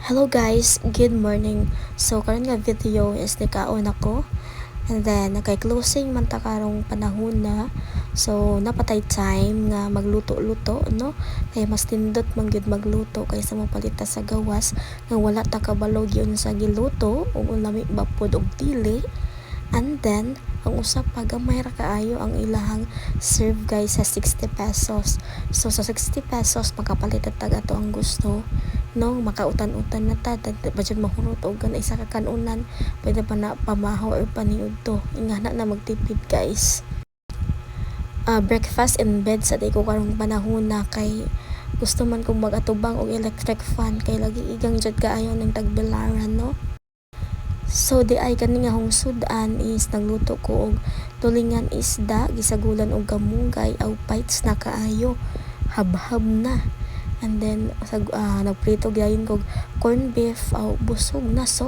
Hello guys, good morning. So karon nga video is nikaon ako. And then nakay-closing man ta karong panahon na. So napatay time nga magluto-luto no. Kay mas tindot man gyud magluto kaysa mapalita sa gawas nga wala ta kabalog yun sa giluto ug lami bapod og dili. And then ang usap pa gamay ra kaayo ang ilahang serve guys sa 60 pesos. So sa 60 pesos makapalit tag ato ang gusto no, makautan-utan na ta budget mahurot og kana isa ka kanunan pwede pa na pamahaw or paniud to ingana na magtipid guys. Breakfast in bed sa day ko karong panahon na kay gusto man kong magatubang og electric fan kay lagi igang jud kaayo ng tagbilaran no. So di ay kani nga hungsudan is nagluto ko og tulingan isda gisagulan og gamungay aw bites na kaayo habhab na. And then nagprito gyud ko corn beef aw busog na so